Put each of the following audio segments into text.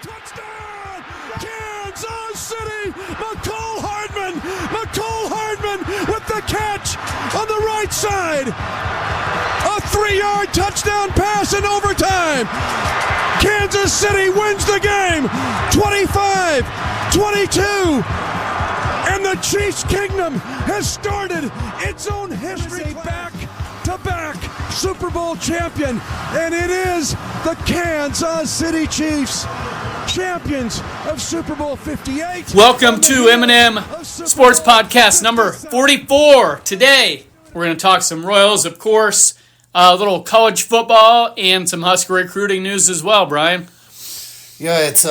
Touchdown! Kansas City! McCole Hardman with the catch on the right side. A 3-yard touchdown pass in overtime. Kansas City wins the game 25-22. And the Chiefs Kingdom has started its own history. Back-to-back Super Bowl champion. And it is the Kansas City Chiefs, champions of Super Bowl 58. Welcome to M&M Sports Podcast number 44. Today, we're going to talk some Royals, of course, a little college football, and some Husker recruiting news as well, Brian. Yeah, it's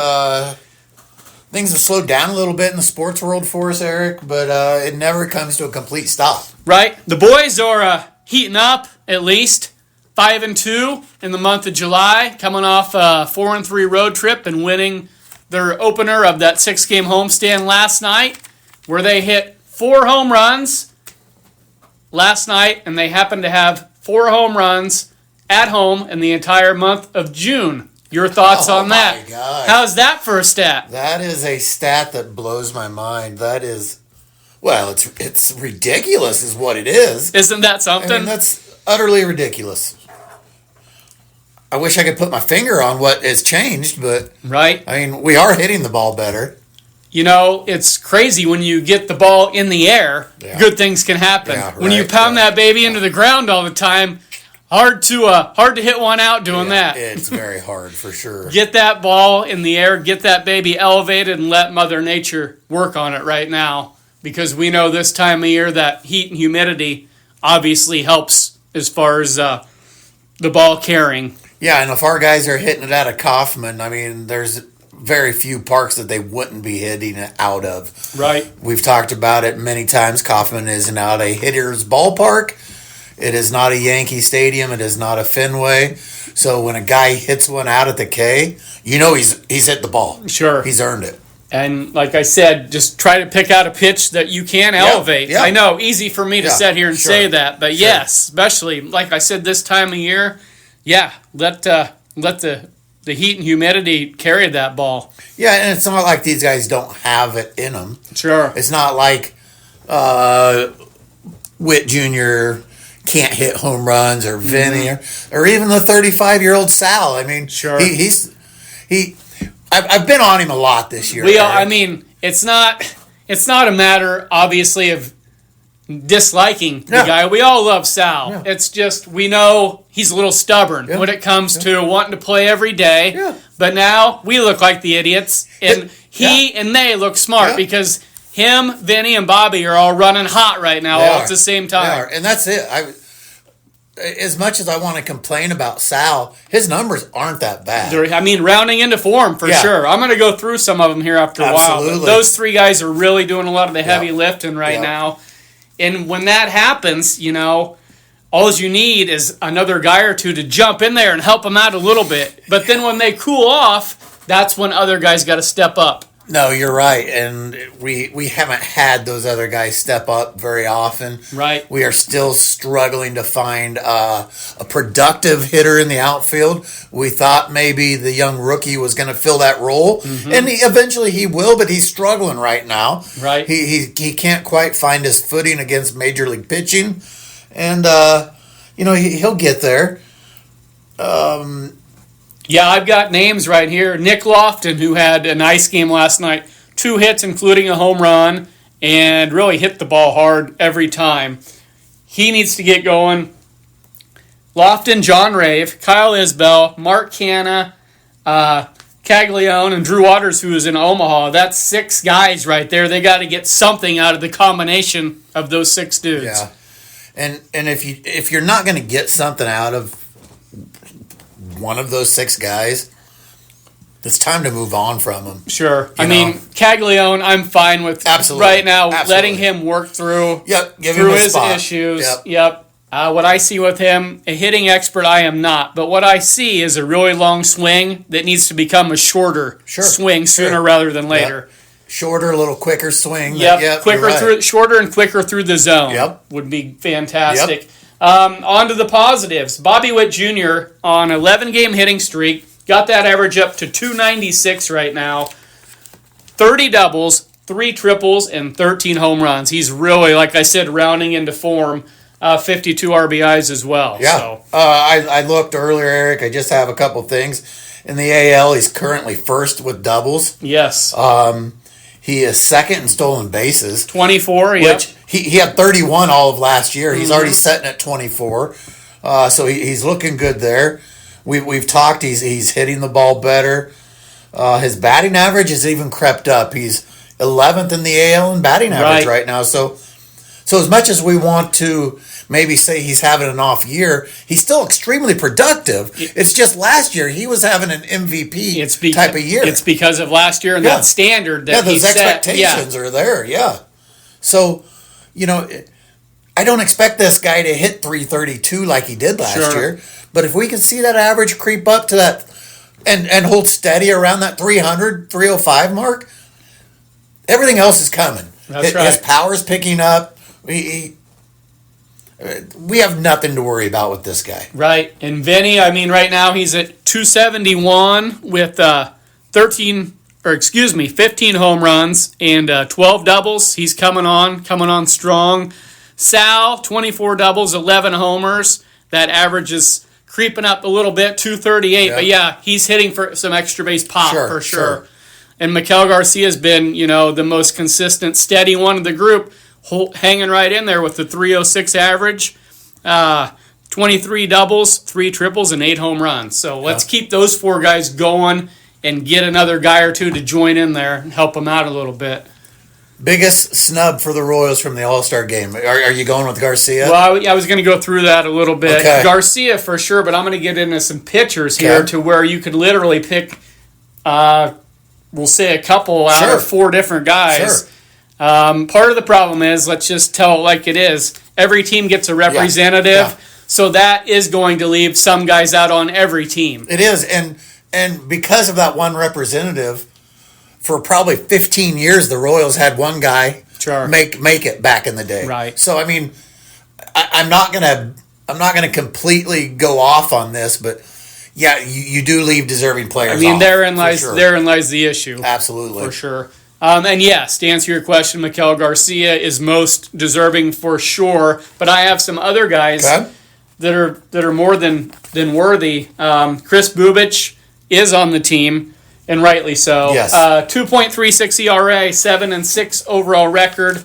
things have slowed down a little bit in the sports world for us, Eric, but it never comes to a complete stop. Right. The boys are heating up, at least. 5-2 in the month of July, coming off a 4-3 road trip and winning their opener of that 6-game homestand last night, where they hit 4 home runs last night, and they happened to have 4 home runs at home in the entire month of June. Your thoughts on that? Oh, my God. How's that for a stat? That is a stat that blows my mind. That is, well, it's ridiculous is what it is. Isn't that something? I mean, that's utterly ridiculous. I wish I could put my finger on what has changed, but right. I mean, we are hitting the ball better. You know, it's crazy when you get the ball in the air, good things can happen. Yeah, when you pound that baby into the ground all the time, hard to hit one out doing that. It's very hard for sure. Get that ball in the air, get that baby elevated, and let Mother Nature work on it right now. Because we know this time of year that heat and humidity obviously helps as far as the ball carrying. Yeah, and if our guys are hitting it out of Kaufman, I mean, there's very few parks that they wouldn't be hitting it out of. Right. We've talked about it many times. Kaufman is not a hitter's ballpark. It is not a Yankee Stadium. It is not a Fenway. So when a guy hits one out at the K, you know he's hit the ball. Sure. He's earned it. And like I said, just try to pick out a pitch that you can elevate. Yeah. I know, easy for me to sit here and say that, but yes, especially like I said this time of year, let the heat and humidity carry that ball. Yeah, and it's not like these guys don't have it in them. Sure. It's not like Witt Jr. can't hit home runs or Vinny or even the 35-year-old Sal. I mean, sure. I've been on him a lot this year. I mean, it's not a matter, obviously, of disliking the guy. We all love Sal. Yeah. It's just we know he's a little stubborn when it comes to wanting to play every day. Yeah. But now we look like the idiots, and he and they look smart because him, Vinny, and Bobby are all running hot right now all at the same time. They are. And that's it. As much as I want to complain about Sal, his numbers aren't that bad. I mean, rounding into form for sure. I'm going to go through some of them here after a while. But those 3 guys are really doing a lot of the heavy lifting right now. And when that happens, you know, all you need is another guy or two to jump in there and help them out a little bit. But then when they cool off, that's when other guys got to step up. No, you're right. And we haven't had those other guys step up very often. Right. We are still struggling to find a productive hitter in the outfield. We thought maybe the young rookie was going to fill that role. Mm-hmm. And eventually he will, but he's struggling right now. Right. He can't quite find his footing against Major League pitching. And, he'll get there. Yeah, I've got names right here. Nick Lofton, who had a nice game last night, 2 hits, including a home run, and really hit the ball hard every time. He needs to get going. Lofton, John Rave, Kyle Isbell, Mark Canna, Caglione, and Drew Waters, who is in Omaha. That's 6 guys right there. They got to get something out of the combination of those 6 dudes. Yeah, and if you're not going to get something out of one of those 6 guys, it's time to move on from him. Sure. I mean, Caglione, I'm fine with right now letting him work through his issues. Yep. What I see with him, a hitting expert I am not, but what I see is a really long swing that needs to become a shorter swing sooner rather than later. Yep. Shorter, a little quicker swing. Shorter and quicker through the zone would be fantastic. Yep. On to the positives. Bobby Witt Jr. on an 11-game hitting streak, got that average up to 296 right now. 30 doubles, 3 triples, and 13 home runs. He's really, like I said, rounding into form. 52 RBIs as well. Yeah. So. I looked earlier, Eric. I just have a couple things. In the AL, he's currently first with doubles. Yes. He is second in stolen bases. 24, which he had 31 all of last year. He's already sitting at 24. So he's looking good there. We've talked. He's hitting the ball better. His batting average has even crept up. He's 11th in the AL in batting average right now. So as much as we want to maybe say he's having an off year, he's still extremely productive. It's just last year he was having an MVP type of year. It's because of last year and that standard that those expectations are there. Yeah. So, I don't expect this guy to hit 332 like he did last year. But if we can see that average creep up to that and hold steady around that 300, 305 mark, everything else is coming. That's right. His power's picking up. We have nothing to worry about with this guy. Right. And Vinny, right now he's at 271 with 15 home runs and 12 doubles. He's coming on strong. Sal, 24 doubles, 11 homers. That average is creeping up a little bit, 238. But he's hitting for some extra base pop for sure. And Miguel Garcia's been, the most consistent, steady one of the group, hanging right in there with the 306 average, 23 doubles, 3 triples, and 8 home runs. So let's keep those 4 guys going and get another guy or two to join in there and help them out a little bit. Biggest snub for the Royals from the All-Star game. Are you going with Garcia? Well, I was going to go through that a little bit. Okay. Garcia for sure, but I'm going to get into some pitchers here to where you could literally pick, we'll say a couple out of 4 different guys. Sure. Part of the problem is, let's just tell it like it is, every team gets a representative, so that is going to leave some guys out on every team. It is, and because of that one representative, for probably 15 years, the Royals had one guy make it back in the day. Right. So I'm not gonna completely go off on this, but you do leave deserving players. Therein lies the issue. Absolutely, for sure. And yes, to answer your question, Miguel Garcia is most deserving for sure. But I have some other guys that are more than worthy. Chris Bubich is on the team, and rightly so. Yes. 2.36 ERA, 7-6 overall record,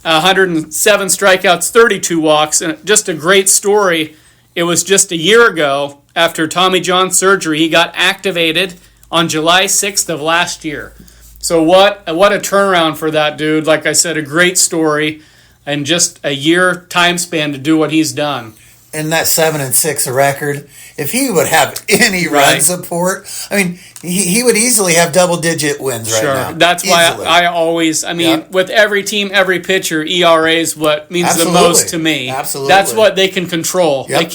107 strikeouts, 32 walks, and just a great story. It was just a year ago after Tommy John surgery. He got activated on July 6th of last year. So what a turnaround for that dude. Like I said, a great story and just a year time span to do what he's done. And that 7-6 record, if he would have any run support, he would easily have double-digit wins right now. That's why I always, with every team, every pitcher, ERA is what means the most to me. Absolutely. That's what they can control. A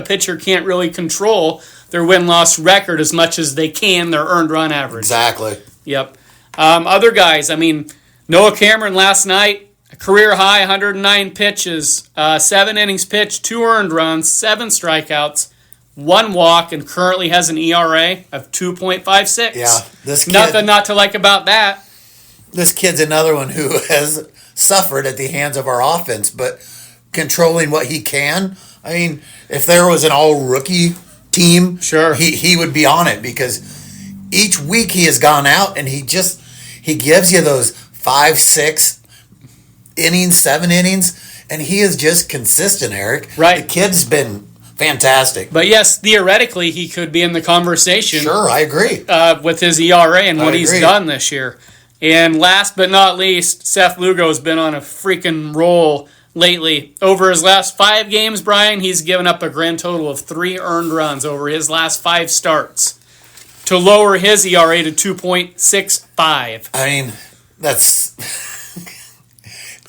pitcher can't really control their win-loss record as much as they can their earned run average. Exactly. Yep. Other guys, Noah Cameron last night, a career high, 109 pitches, 7 innings pitched, 2 earned runs, 7 strikeouts, 1 walk, and currently has an ERA of 2.56. Yeah, this kid, nothing not to like about that. This kid's another one who has suffered at the hands of our offense, but controlling what he can. If there was an all-rookie team, he would be on it, because each week he has gone out and he gives you those 5, 6 innings, 7 innings, and he is just consistent, Eric. Right. The kid's been fantastic. But yes, theoretically, he could be in the conversation. Sure, I agree. With his ERA and what he's done this year. And last but not least, Seth Lugo has been on a freaking roll lately. Over his last 5 games, Brian, he's given up a grand total of 3 earned runs over his last 5 starts to lower his ERA to 2.65. That's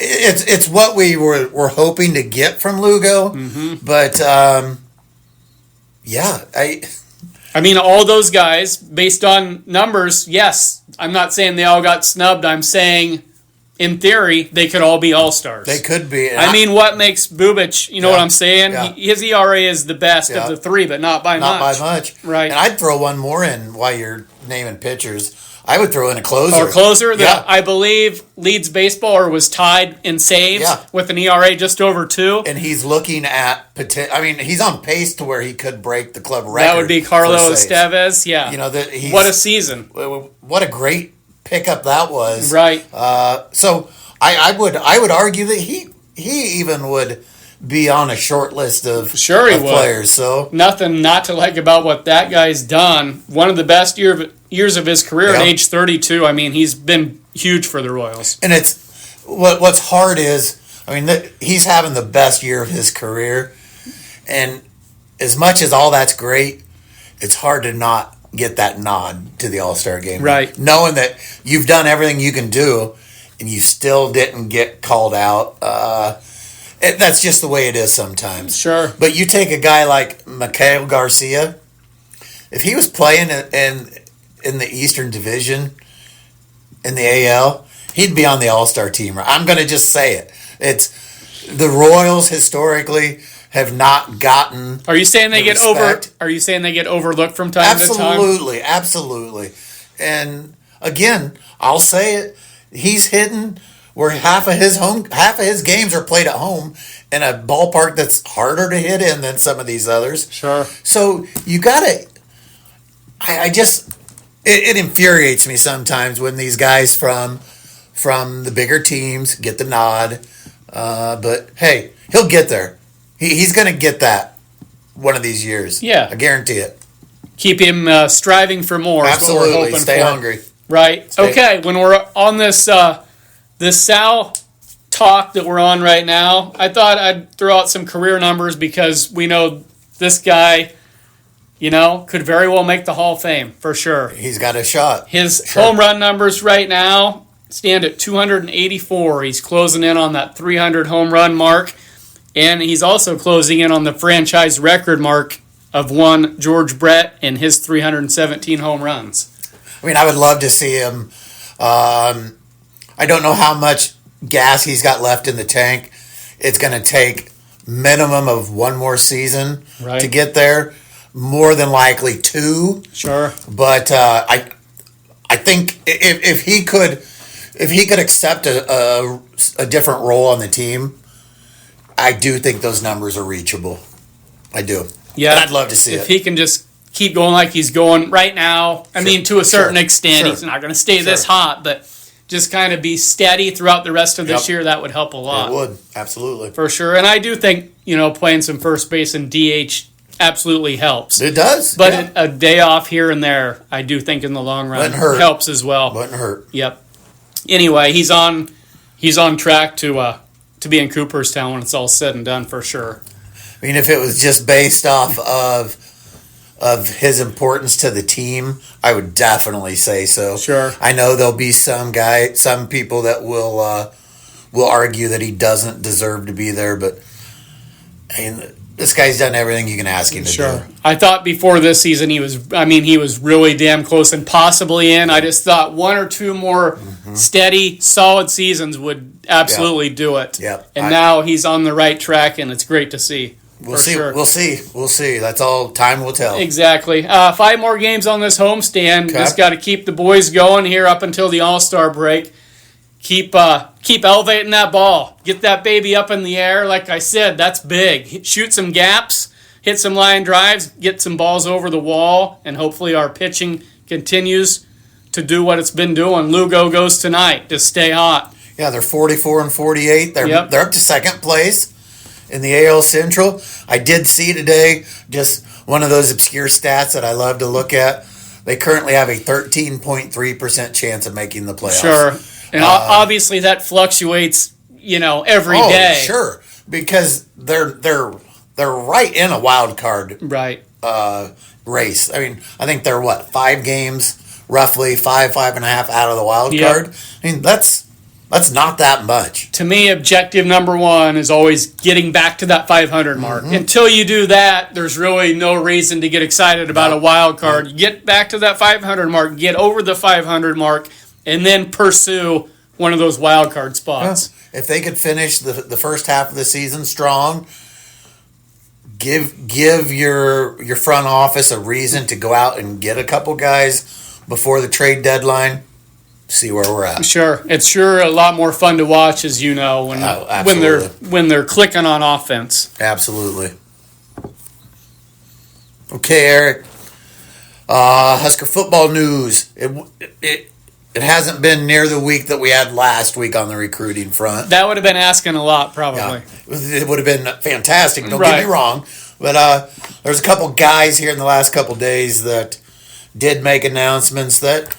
it's what we were hoping to get from Lugo, but all those guys, based on numbers, yes, I'm not saying they all got snubbed. I'm saying in theory, they could all be all-stars. They could be. I mean, what makes Bubic, you know what I'm saying? Yeah. His ERA is the best Yeah. of the three, but not by Not much. by much. Right. And I'd throw one more in while you're naming pitchers. I would throw in a closer. Or closer that Yeah. I believe leads baseball or was tied in saves Yeah. with an ERA just over 2. And he's looking at he's on pace to where he could break the club record. That would be for Carlos saves. Estevez. Yeah. You know that he's What a season. what a great pickup that was. Right. So I would argue that he even would be on a short list of, Sure he of would. players. So Nothing not to like about what that guy's done. One of the best years of his career at Yeah. age 32. I mean, he's been huge for the Royals. and it's what's hard is he's having the best year of his career, and as much as all that's great, it's hard to not get that nod to the All-Star game. Right. Knowing that you've done everything you can do and you still didn't get called out. That's just the way it is sometimes. Sure. But you take a guy like Miguel Garcia, if he was playing in the Eastern Division in the AL, he'd be on the All-Star team. I'm going to just say it. It's the Royals historically have not gotten. Are you saying they the get over? respect. Are you saying they get overlooked from time to time? Absolutely. And again, I'll say it. He's hitting where half of his games are played at home in a ballpark that's harder to hit in than some of these others. Sure. So you gotta. It infuriates me sometimes when these guys from the bigger teams get the nod. But hey, he'll get there. He's going to get that one of these years. Yeah. I guarantee it. Keep him striving for more. is what we're Absolutely. hoping Stay for. hungry. Right. Okay. When we're on this this Sal talk that we're on right now, I thought I'd throw out some career numbers because we know this guy, could very well make the Hall of Fame for sure. He's got a shot. His Sure. home run numbers right now stand at 284. He's closing in on that 300 home run mark, and he's also closing in on the franchise record mark of one George Brett and his 317 home runs. I would love to see him. I don't know how much gas he's got left in the tank. It's going to take minimum of one more season Right. to get there. More than likely 2. Sure. But I think if he could accept a different role on the team, I do think those numbers are reachable. I do. Yeah. And I'd love to see if it. he can just keep going like he's going right now. I mean, to a certain Sure. extent, Sure. he's not going to stay this Sure. hot, but just kind of be steady throughout the rest of this Yep. year, that would help a lot. It would. Absolutely. For sure. And I do think, playing some first base and DH absolutely helps. It does. But yeah. a day off here and there, I do think in the long run Wouldn't hurt. helps as well. Wouldn't hurt. Yep. Anyway, he's on track to be in Cooperstown when it's all said and done for sure. If it was just based off of his importance to the team, I would definitely say so. Sure. I know there'll be some people that will argue that he doesn't deserve to be there, but this guy's done everything you can ask him to do. I thought before this season he was really damn close and possibly in. I just thought one or two more steady, solid seasons would absolutely do it. Yep. And now he's on the right track, and it's great to see. We'll for see. sure. We'll see. We'll see. That's all time will tell. Exactly. 5 more games on this homestand. Okay. Just got to keep the boys going here up until the All-Star break. Keep elevating that ball. Get that baby up in the air. Like I said, that's big. Shoot some gaps, hit some line drives, get some balls over the wall, and hopefully our pitching continues to do what it's been doing. Lugo goes tonight to stay hot. Yeah, they're 44 and 48. They're up to second place in the AL Central. I did see today just one of those obscure stats that I love to look at. They currently have a 13.3% chance of making the playoffs. Sure. And obviously that fluctuates, every day. Sure, because they're right in a wild card Right. race. I think they're 5 games, roughly 5.5 out of the wild Yep. card. That's not that much. To me, objective number one is always getting back to that 500 mark. Until you do that, there's really no reason to get excited about a wild card. Get back to that 500 mark, get over the 500 mark, and then pursue one of those wild card spots. If they could finish the first half of the season strong, give your front office a reason to go out and get a couple guys before the trade deadline. See where we're at. Sure, it's sure a lot more fun to watch, as you know, when they're clicking on offense. Absolutely. Okay, Eric. Husker football news. It hasn't been near the week that we had last week on the recruiting front. That would have been asking a lot, probably. Yeah, it would have been fantastic. Don't get me wrong, but there's a couple guys here in the last couple days that did make announcements that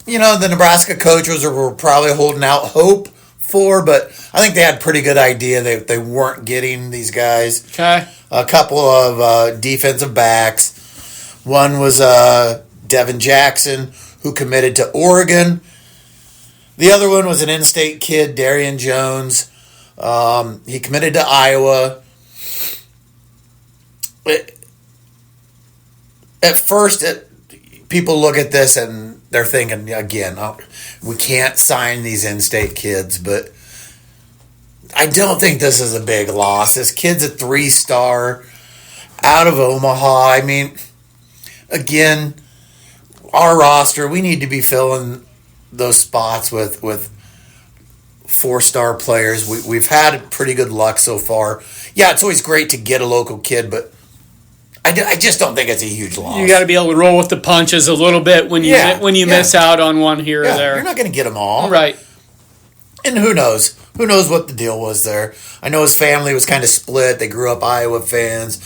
the Nebraska coaches were probably holding out hope for, but I think they had a pretty good idea they weren't getting these guys. Okay. A couple of defensive backs. One was Devin Jackson, who committed to Oregon. The other one was an in-state kid, Darian Jones. He committed to Iowa. At first, people look at this and they're thinking, again, we can't sign these in-state kids, but I don't think this is a big loss. This kid's a 3-star out of Omaha. I mean, again, our roster, we need to be filling those spots with 4-star players. We've had pretty good luck so far. Yeah, it's always great to get a local kid, but I just don't think it's a huge loss. You got to be able to roll with the punches a little bit when you miss out on one here or there. You're not going to get them all. Right. And who knows? Who knows what the deal was there? I know his family was kind of split. They grew up Iowa fans.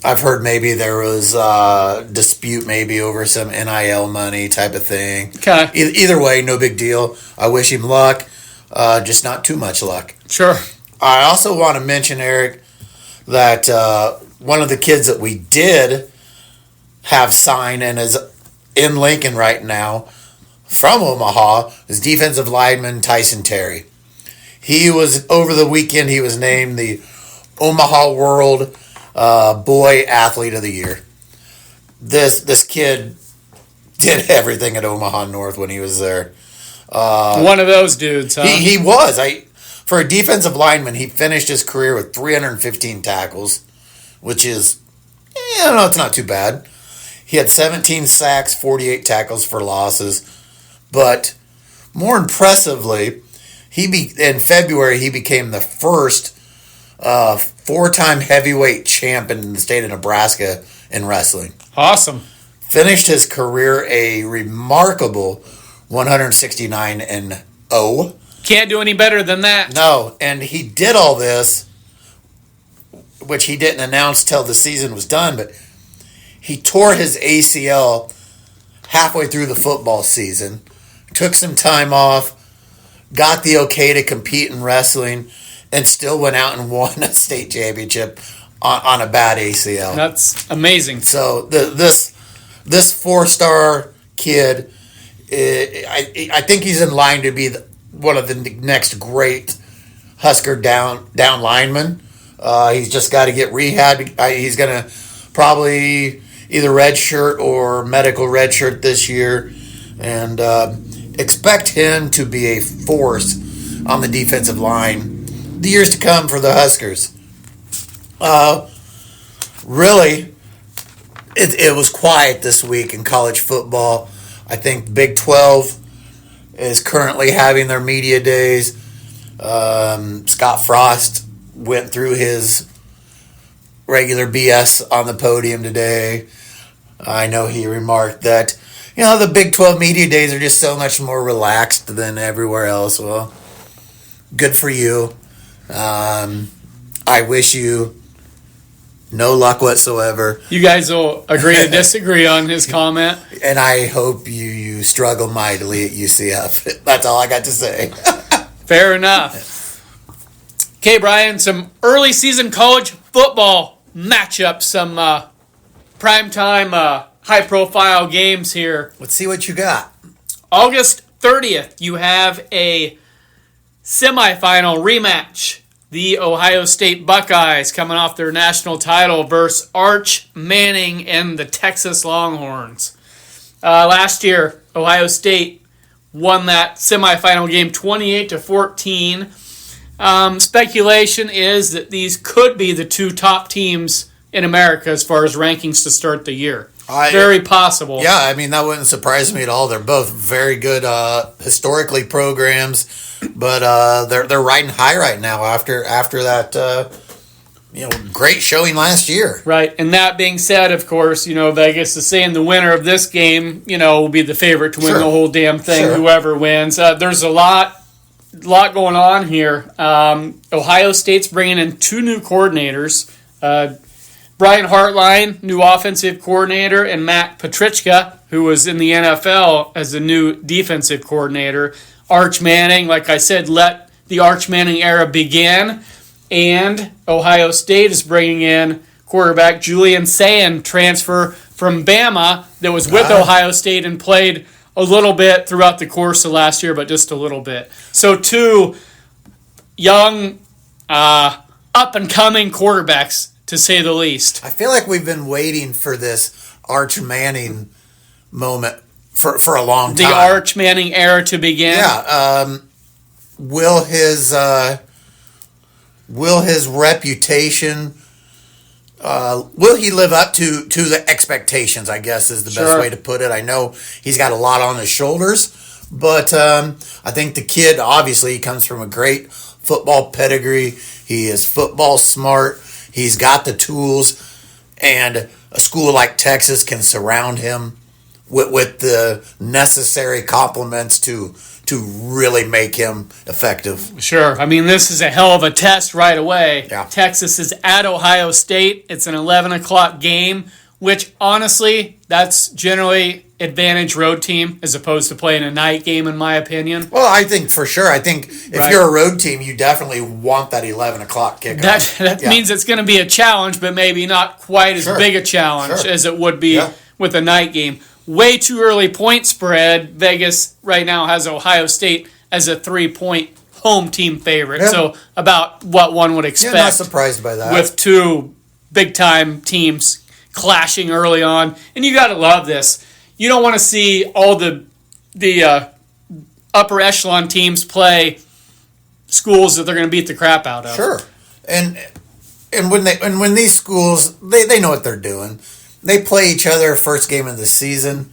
I've heard maybe there was a dispute maybe over some NIL money type of thing. Okay. Either way, no big deal. I wish him luck, just not too much luck. Sure. I also want to mention, Eric, that one of the kids that we did have signed and is in Lincoln right now from Omaha is defensive lineman Tyson Terry. He was, over the weekend, he was named the Omaha World Boy Athlete of the Year. This kid did everything at Omaha North when he was there. One of those dudes, huh? He was. For a defensive lineman, he finished his career with 315 tackles, which is, it's not too bad. He had 17 sacks, 48 tackles for losses. But more impressively, in February, he became the first 4-time heavyweight champion in the state of Nebraska in wrestling. Awesome. Finished his career a remarkable 169-0. Can't do any better than that. No, and he did all this, which he didn't announce till the season was done, but he tore his ACL halfway through the football season, took some time off, got the okay to compete in wrestling, and still went out and won a state championship on a bad ACL. That's amazing. So this 4-star kid, I think he's in line to be one of the next great Husker down linemen. He's just got to get rehabbed. He's going to probably either redshirt or medical redshirt this year, and expect him to be a force on the defensive line the years to come for the Huskers. Really, it was quiet this week in college football. I think Big 12 is currently having their media days. Scott Frost went through his regular BS on the podium today. I know he remarked that, the Big 12 media days are just so much more relaxed than everywhere else. Well, good for you. I wish you no luck whatsoever. You guys will agree to disagree on his comment. And I hope you struggle mightily at UCF. That's all I got to say. Fair enough. Okay, Brian, some early season college football matchups, some primetime high-profile games here. Let's see what you got. August 30th, you have a semifinal rematch. The Ohio State Buckeyes coming off their national title versus Arch Manning and the Texas Longhorns. Last year, Ohio State won that semifinal game 28-14. Speculation is that these could be the two top teams in America as far as rankings to start the year. Very possible. Yeah, I mean, that wouldn't surprise me at all. They're both very good historically programs, but they're riding high right now after that great showing last year. Right, and that being said, of course, Vegas is saying the winner of this game, will be the favorite to win the whole damn thing, whoever wins. There's a lot going on here. Ohio State's bringing in two new coordinators. Brian Hartline, new offensive coordinator, and Matt Patricia, who was in the NFL as the new defensive coordinator. Arch Manning, like I said, let the Arch Manning era begin. And Ohio State is bringing in quarterback Julian Sayin, transfer from Bama, that was with Ohio State and played a little bit throughout the course of last year, but just a little bit. So two young, up-and-coming quarterbacks, to say the least. I feel like we've been waiting for this Arch Manning moment for a long time. The Arch Manning era to begin. Yeah. Will his reputation? Will he live up to the expectations? I guess is the best way to put it. I know he's got a lot on his shoulders, but I think the kid, obviously, he comes from a great football pedigree. He is football smart. He's got the tools, and a school like Texas can surround him with the necessary complements to really make him effective. Sure. I mean, this is a hell of a test right away. Yeah. Texas is at Ohio State. It's an 11 o'clock game, which, honestly, that's generally advantage road team as opposed to playing a night game, in my opinion. Well, I think for sure. I think if you're a road team, you definitely want that 11 o'clock kickoff. That means it's going to be a challenge, but maybe not quite as big a challenge as it would be with a night game. Way too early point spread. Vegas right now has Ohio State as a 3-point home team favorite. Yeah. So about what one would expect. Yeah, not surprised by that. With two big-time teams clashing early on. And you got to love this. You don't want to see all the upper echelon teams play schools that they're going to beat the crap out of. Sure. And when these schools, they know what they're doing. They play each other first game of the season.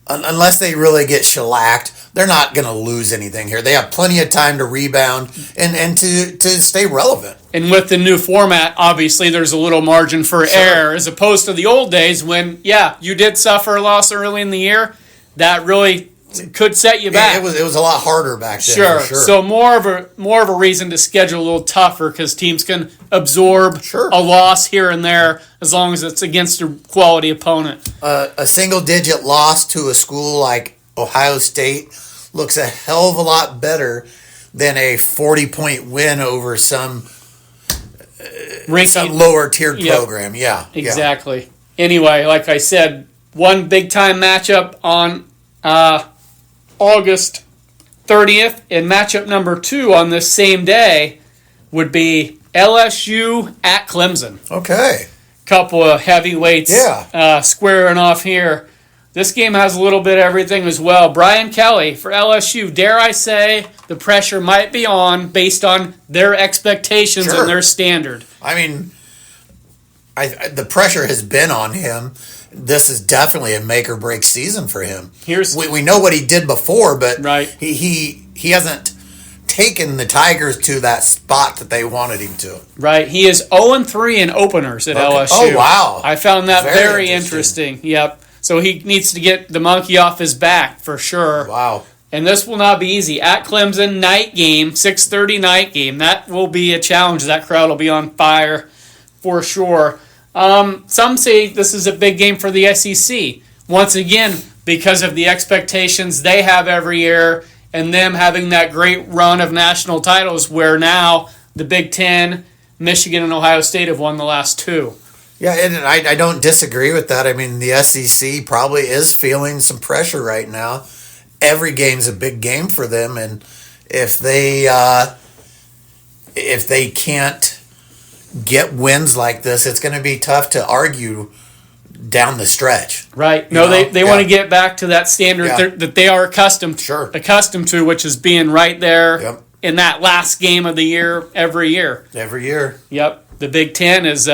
Unless they really get shellacked, they're not going to lose anything here. They have plenty of time to rebound and to stay relevant. And with the new format, obviously, there's a little margin for error, as opposed to the old days when, you did suffer a loss early in the year. That really could set you back. It was a lot harder back then. Sure. For sure. So more of a reason to schedule a little tougher because teams can absorb a loss here and there as long as it's against a quality opponent. A single-digit loss to a school like Ohio State looks a hell of a lot better than a 40-point win over some lower-tiered program. Yeah. Exactly. Yeah. Anyway, like I said, one big-time matchup on August 30th, and matchup number 2 on this same day would be LSU at Clemson. Okay. Couple of heavyweights squaring off here. This game has a little bit of everything as well. Brian Kelly for LSU. Dare I say the pressure might be on based on their expectations and their standard. I mean, the pressure has been on him. This is definitely a make-or-break season for him. We know what he did before, but he hasn't taken the Tigers to that spot that they wanted him to. Right. He is 0-3 in openers at LSU. Oh, wow. I found that very interesting. Yep. So he needs to get the monkey off his back for sure. Wow. And this will not be easy. At Clemson, night game, 6:30 night game. That will be a challenge. That crowd will be on fire for sure. Some say this is a big game for the SEC. Once again, because of the expectations they have every year and them having that great run of national titles where now the Big Ten, Michigan, and Ohio State have won the last 2. Yeah, and I don't disagree with that. I mean, the SEC probably is feeling some pressure right now. Every game's a big game for them, and if they can't get wins like this, it's going to be tough to argue down the stretch. Right. No, they want to get back to that standard that they are accustomed to, which is being right there in that last game of the year every year. Every year. Yep. The Big Ten has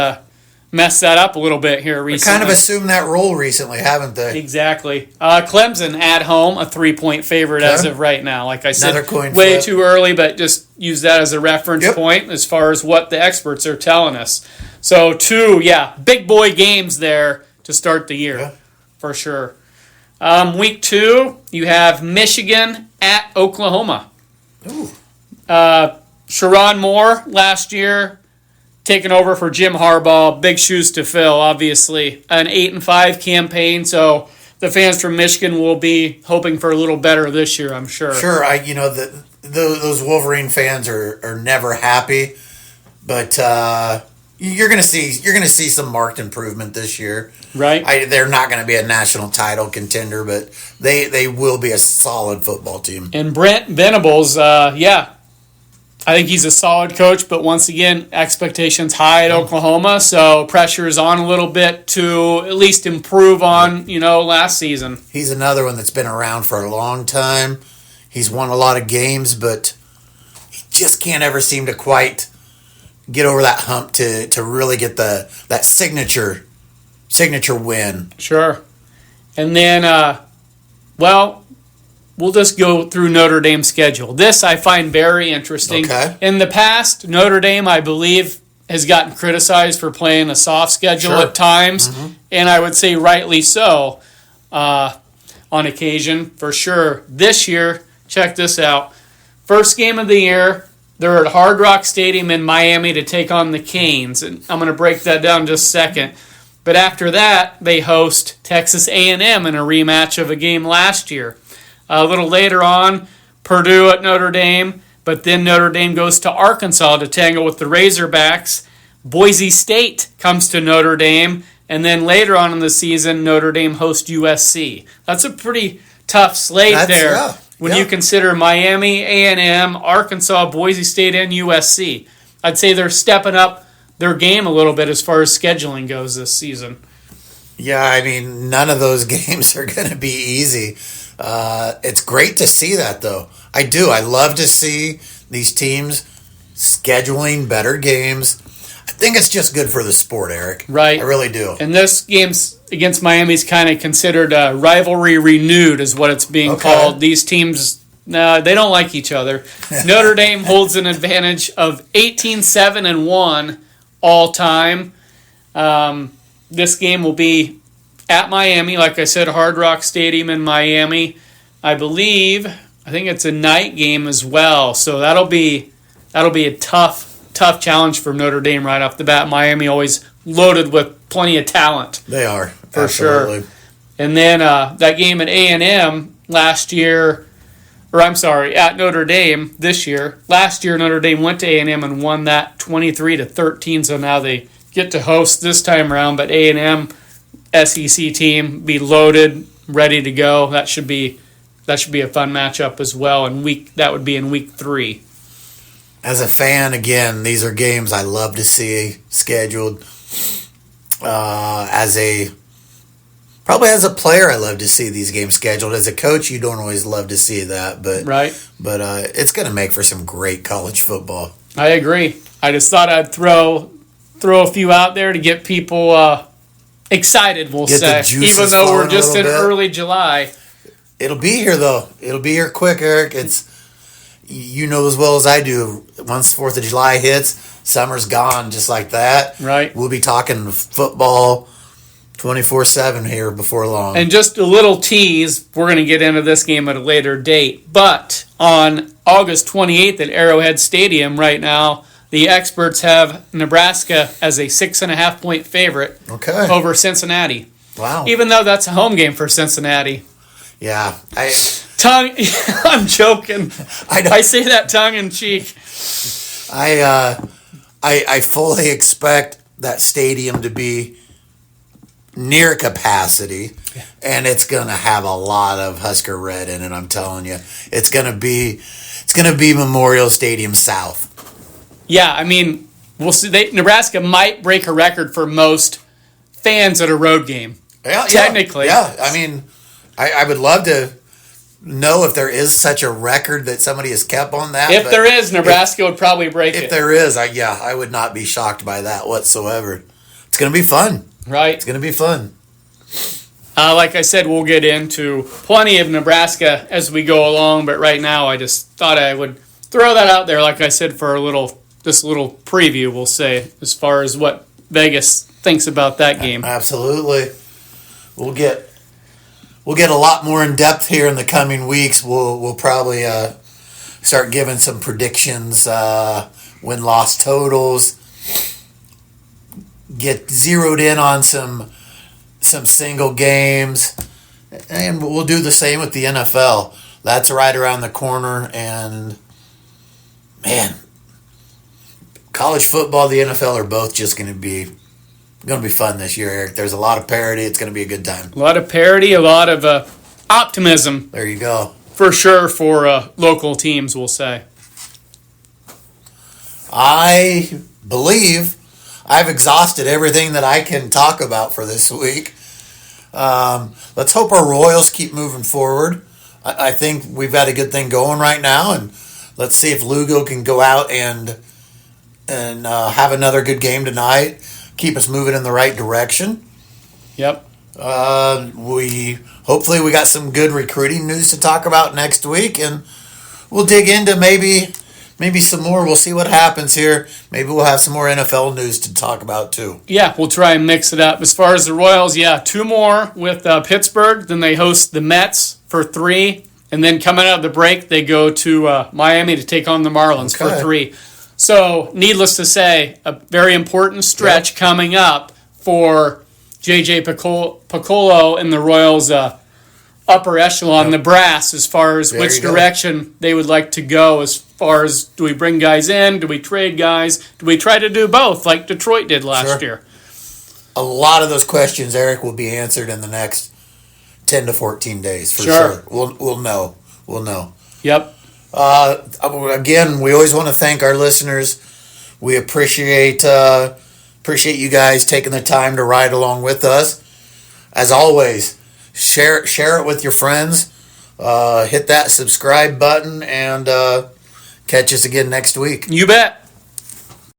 messed that up a little bit here recently. They kind of assumed that role recently, haven't they? Exactly. Clemson at home, a 3-point favorite as of right now. Like I said, way flip. Too early, but just use that as a reference point as far as what the experts are telling us. So 2, big boy games there to start the year, for sure. Week 2, you have Michigan at Oklahoma. Ooh. Sherrod Moore last year taking over for Jim Harbaugh. Big shoes to fill, obviously. An 8-5 campaign, so the fans from Michigan will be hoping for a little better this year, I'm sure. Sure, those Wolverine fans are never happy, but you're gonna see some marked improvement this year. Right. They're not going to be a national title contender, but they will be a solid football team. And Brent Venables, I think he's a solid coach, but once again, expectations high at Oklahoma, so pressure is on a little bit to at least improve on, last season. He's another one that's been around for a long time. He's won a lot of games, but he just can't ever seem to quite get over that hump to really get that signature win. Sure. And then, we'll just go through Notre Dame's schedule. This I find very interesting. Okay. In the past, Notre Dame, I believe, has gotten criticized for playing a soft schedule at times, and I would say rightly so on occasion, for sure. This year, check this out. First game of the year, they're at Hard Rock Stadium in Miami to take on the Canes, and I'm going to break that down in just a second. But after that, they host Texas A&M in a rematch of a game last year. A little later on, Purdue at Notre Dame, but then Notre Dame goes to Arkansas to tangle with the Razorbacks. Boise State comes to Notre Dame, and then later on in the season, Notre Dame hosts USC. That's a pretty tough slate when you consider Miami, A&M, Arkansas, Boise State, and USC. I'd say they're stepping up their game a little bit as far as scheduling goes this season. Yeah, I mean, none of those games are going to be easy. It's great to see that, though. I do. I love to see these teams scheduling better games. I think it's just good for the sport, Eric. Right. I really do. And this game's against Miami is kind of considered a rivalry renewed is what it's being called. These teams, they don't like each other. Notre Dame holds an advantage of 18-7-1 all time. This game will be at Miami, like I said, Hard Rock Stadium in Miami. I think it's a night game as well. So that'll be a tough challenge for Notre Dame right off the bat. Miami always loaded with plenty of talent. They are, for absolutely. Sure. And then that game at A&M last year, at Notre Dame this year. Last year, Notre Dame went to A&M and won that 23-13. So now they get to host this time around. But A&M SEC team be loaded, ready to go. That should be a fun matchup as well. And that would be in week 3. As a fan, again, these are games I love to see scheduled. As a player, I love to see these games scheduled. As a coach, you don't always love to see that, but it's going to make for some great college football. I agree. I just thought I'd throw a few out there to get people excited. We'll say, even though we're just in early July. It'll be here though. It'll be here quick, Eric. It's as well as I do. Once 4th of July hits, summer's gone just like that. Right. We'll be talking football 24/7 here before long. And just a little tease, we're going to get into this game at a later date. But on August 28th at Arrowhead Stadium right now, the experts have Nebraska as a 6.5-point favorite over Cincinnati. Wow. Even though that's a home game for Cincinnati. Yeah. I'm joking. I say that tongue in cheek. I fully expect that stadium to be near capacity, and it's going to have a lot of Husker red in it. I'm telling you, it's going to be Memorial Stadium South. Yeah, I mean, we'll see. Nebraska might break a record for most fans at a road game. Yeah, Technically. Yeah. I mean, I would love to know if there is such a record that somebody has kept on that. If there is, Nebraska would probably break it. If there is, I would not be shocked by that whatsoever. It's going to be fun. Right. It's going to be fun. Like I said, we'll get into plenty of Nebraska as we go along, but right now I just thought I would throw that out there, like I said, for this little preview, we'll say, as far as what Vegas thinks about that game. Absolutely. We'll get a lot more in depth here in the coming weeks. We'll probably start giving some predictions, win-loss totals, get zeroed in on some single games, and we'll do the same with the NFL. That's right around the corner, and man, college football, the NFL are both just going to be fun this year, Eric. There's a lot of parity. It's going to be a good time. A lot of parity, a lot of optimism. There you go. For sure for local teams, we'll say. I believe I've exhausted everything that I can talk about for this week. Let's hope our Royals keep moving forward. I think we've got a good thing going right now, and let's see if Lugo can go out and have another good game tonight. Keep us moving in the right direction. Yep. Hopefully we got some good recruiting news to talk about next week, and we'll dig into maybe some more. We'll see what happens here. Maybe we'll have some more NFL news to talk about too. Yeah, we'll try and mix it up. As far as the Royals, 2 more with Pittsburgh. Then they host the Mets for 3. And then coming out of the break, they go to Miami to take on the Marlins for 3. So, needless to say, a very important stretch coming up for J.J. Piccolo and the Royals' upper echelon, the brass, as far as which direction they would like to go. As far as, do we bring guys in? Do we trade guys? Do we try to do both like Detroit did last year? A lot of those questions, Eric, will be answered in the next 10 to 14 days for sure. We'll know. Yep. Again, we always want to thank our listeners. We appreciate you guys taking the time to ride along with us. As always, share it with your friends. Hit that subscribe button and catch us again next week. You bet.